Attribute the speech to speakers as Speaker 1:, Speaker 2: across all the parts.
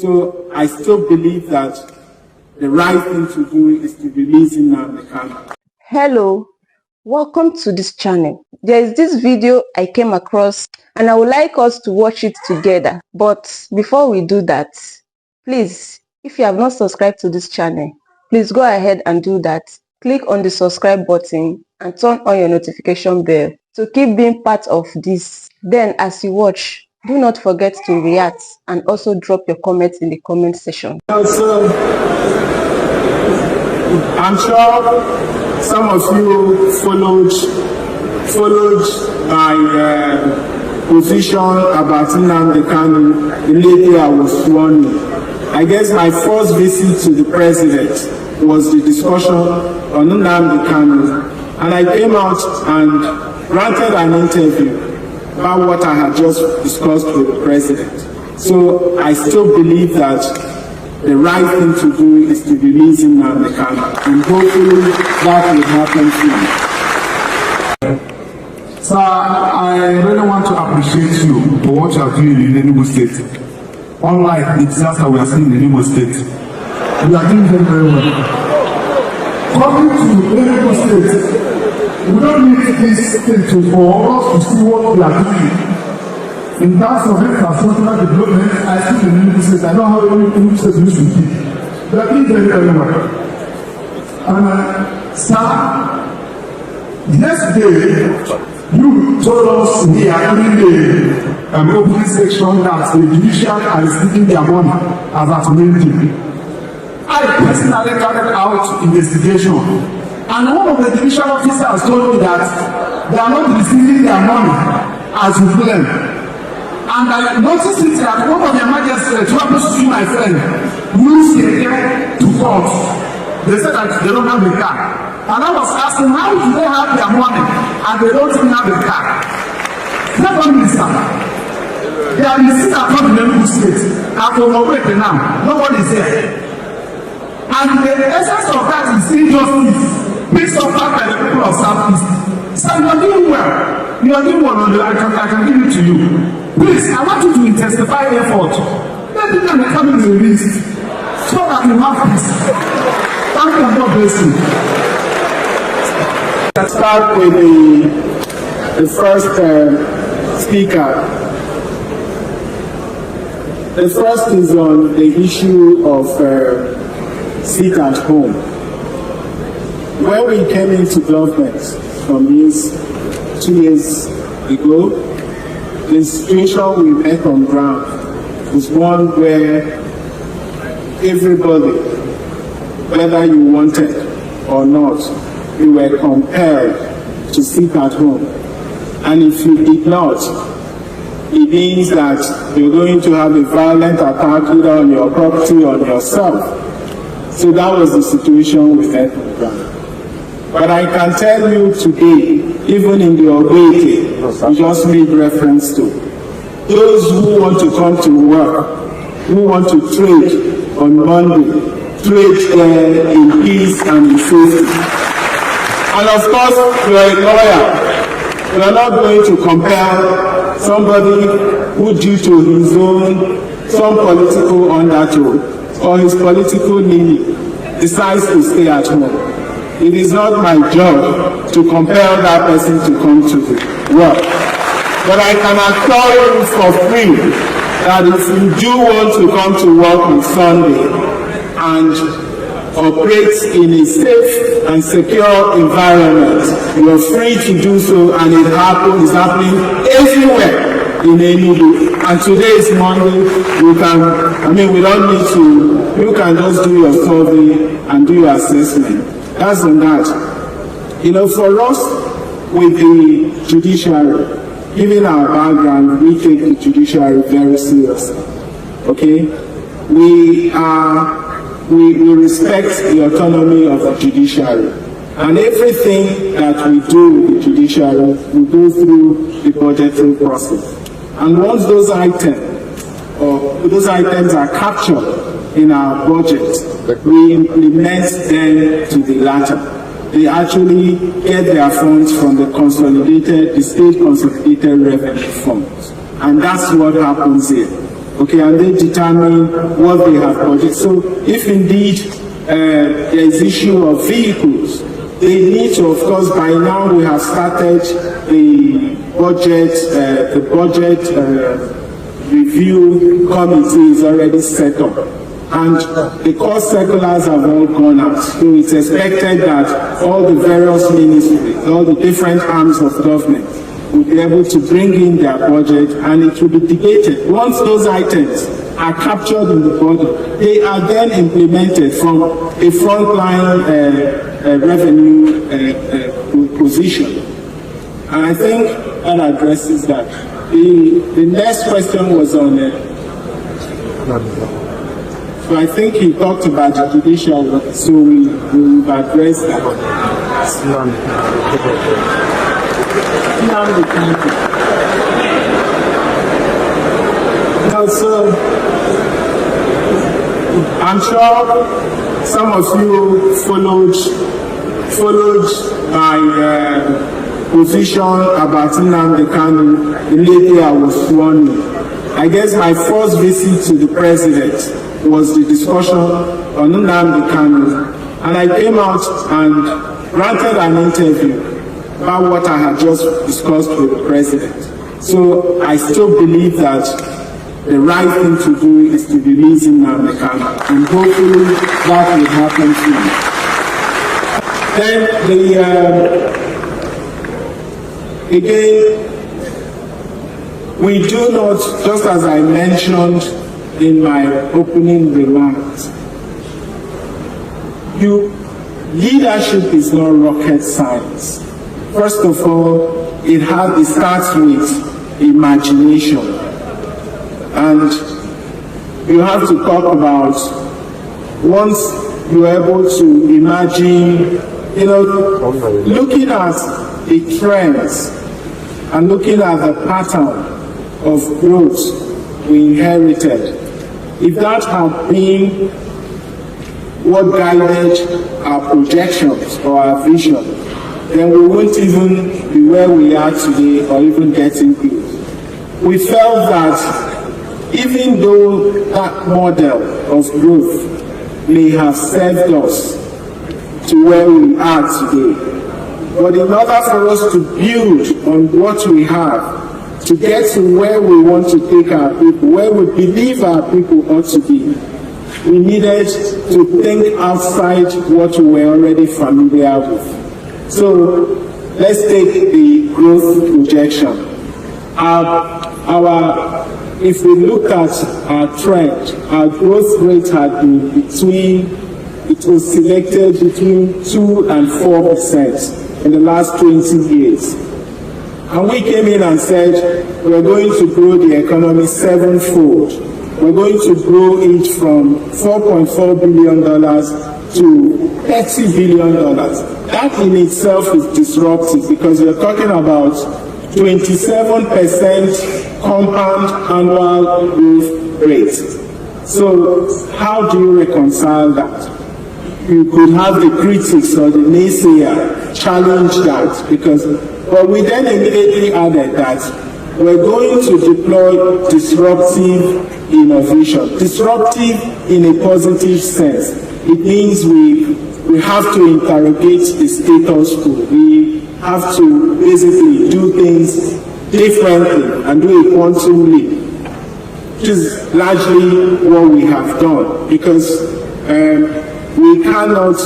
Speaker 1: So I still believe that the right thing to do is to release Nnamdi.
Speaker 2: Hello, welcome to this channel. There is this video I came across and I would like us to watch it together. But before we do that, please, if you have not subscribed to this channel, please go ahead and do that. Click on the subscribe button and turn on your notification bell to keep being part of this. Then as you watch, do not forget to react and also drop your comments in the comment section.
Speaker 1: Also, I'm sure some of you followed my position about Nnamdi Kanu the lady I was sworn in. I guess my first visit to the president was the discussion on Nnamdi Kanu, and I came out and granted an interview about what I had just discussed with the president. So I still believe that the right thing to do is to release Nnamdi Kanu, and hopefully that will happen soon.
Speaker 3: Sir, I really want to appreciate you for what you are doing in Enugu State. Unlike the disaster we are seeing in Enugu State, you are doing very well. Coming to Enugu State, we don't need this thing for us to see what we are doing. In terms of infrastructural development, I see the Enugu State. I know how Enugu State used to be. We are doing very well. And sir, yesterday, you told us here during the opening section that the judiciary is taking their money as at Nnamdi. I personally carried out investigation, and one of the judicial officers told me that they are not receiving their money as you claim. And I noticed it that one of the magistrates, who happens to be my friend, used a car to court. They said that they don't have a car. And I was asking, how do they have their money and they don't even have a car? Never minister. They are in the seat at the Enugu State. And for Mowete now, nobody is there. And the essence of that is injustice being suffered by the people of Southeast. So you are doing well. You are doing well on the I can give it to you. Please, I want you to intensify effort. Let me know coming to the list so that you have peace. Thank you and God bless you.
Speaker 1: Let's start with the first speaker. The first is on the issue of sit at home. When we came into government from 2 years ago, the situation we met on ground was one where everybody, whether you wanted or not, you were compelled to sit at home. And if you did not, it means that you're going to have a violent attack either on your property or on yourself. So that was the situation we met on ground. But I can tell you today, even in the Obeke, we just made reference to those who want to come to work, who want to trade on Monday, trade there in peace and in safety. And of course, you are a lawyer. You are not going to compel somebody who, due to his own, some political undertone or his political leaning, decides to stay at home. It is not my job to compel that person to come to work. But I can assure you for free that if you do want to come to work on Sunday and operate in a safe and secure environment, you are free to do so, and it is happening everywhere in Enugu. And today is Monday. We don't need to, you can just do your survey and do your assessment. That's on that. For us, with the judiciary, given our background, we take the judiciary very seriously. Okay? We respect the autonomy of the judiciary. And everything that we do with the judiciary, we go through the budgetary process. And once those items are captured in our budget, we implement them to the latter. They actually get their funds from the state consolidated revenue funds. And that's what happens here. okay, and they determine what they have budgeted. So if indeed there is issue of vehicles, they need to, of course, by now we have started the budget review committee is already set up. And the core circulars have all gone out. So it's expected that all the various ministries, all the different arms of government will be able to bring in their budget, and it will be debated. Once those items are captured in the budget, they are then implemented from a frontline revenue position. And I think that addresses that. The next question was on so I think he talked about the judicial work, so we've addressed that. Now, so I'm sure some of you followed my position about Nnamdi Kanu immediately I was sworn in. I guess my first visit to the president was the discussion on Nnamdi Kanu, and I came out and granted an interview about what I had just discussed with the president. So I still believe that the right thing to do is to release Nnamdi Kanu, and hopefully that will happen soon. Then again, we do not, just as I mentioned in my opening remarks, leadership is not rocket science. First of all, it starts with imagination. And you have to talk about, once you're able to imagine, looking at the trends and looking at the pattern of growth we inherited, if that had been what guided our projections or our vision, then we wouldn't even be where we are today or even getting close. We felt that even though that model of growth may have served us to where we are today, but in order for us to build on what we have, to get to where we want to take our people, where we believe our people ought to be, we needed to think outside what we were already familiar with. So let's take the growth projection. If we look at our trend, our growth rate had been it was selected between 2 and 4% in the last 20 years. And we came in and said, we're going to grow the economy sevenfold. We're going to grow it from $4.4 billion to $30 billion. That in itself is disruptive, because you're talking about 27% compound annual growth rate. So how do you reconcile that? You could have the critics or the naysayer challenge that, but we then immediately added that we're going to deploy disruptive innovation. Disruptive in a positive sense. It means we have to interrogate the status quo. We have to basically do things differently and do a quantum leap, which is largely what we have done, because we cannot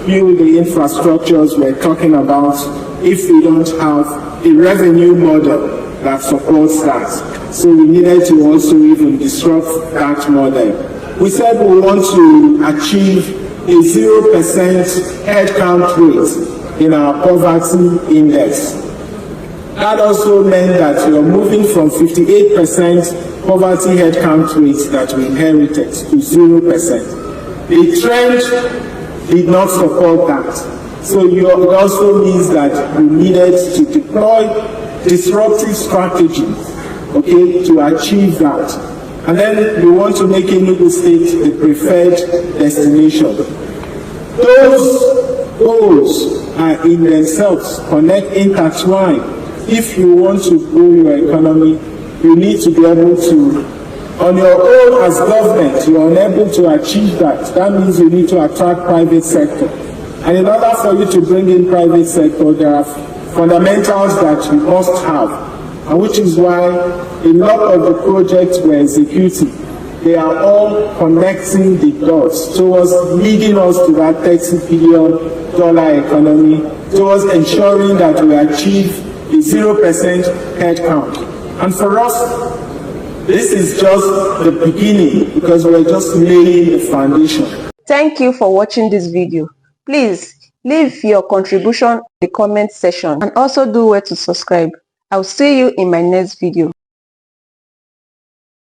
Speaker 1: build the infrastructures we're talking about if we don't have a revenue model that supports that. So we needed to also even disrupt that model. We said we want to achieve a 0% headcount rate in our poverty index. That also meant that we are moving from 58% poverty headcount rate that we inherited to 0%. The trend did not support that. So it also means that we needed to deploy disruptive strategies, okay, to achieve that. And then we want to make Enugu State the preferred destination. Those goals are in themselves intertwined. If you want to grow your economy, you need to be able to On your own as government, you are unable to achieve that. That means you need to attract private sector. And in order for you to bring in private sector, there are fundamentals that you must have, and which is why a lot of the projects we're executing, they are all connecting the dots towards leading us to that $30 billion economy, towards ensuring that we achieve a 0% headcount. And for us, this is just the beginning, because we're just laying the foundation.
Speaker 2: Thank you for watching this video. Please leave your contribution in the comment section and also do well to subscribe. I'll see you in my next video.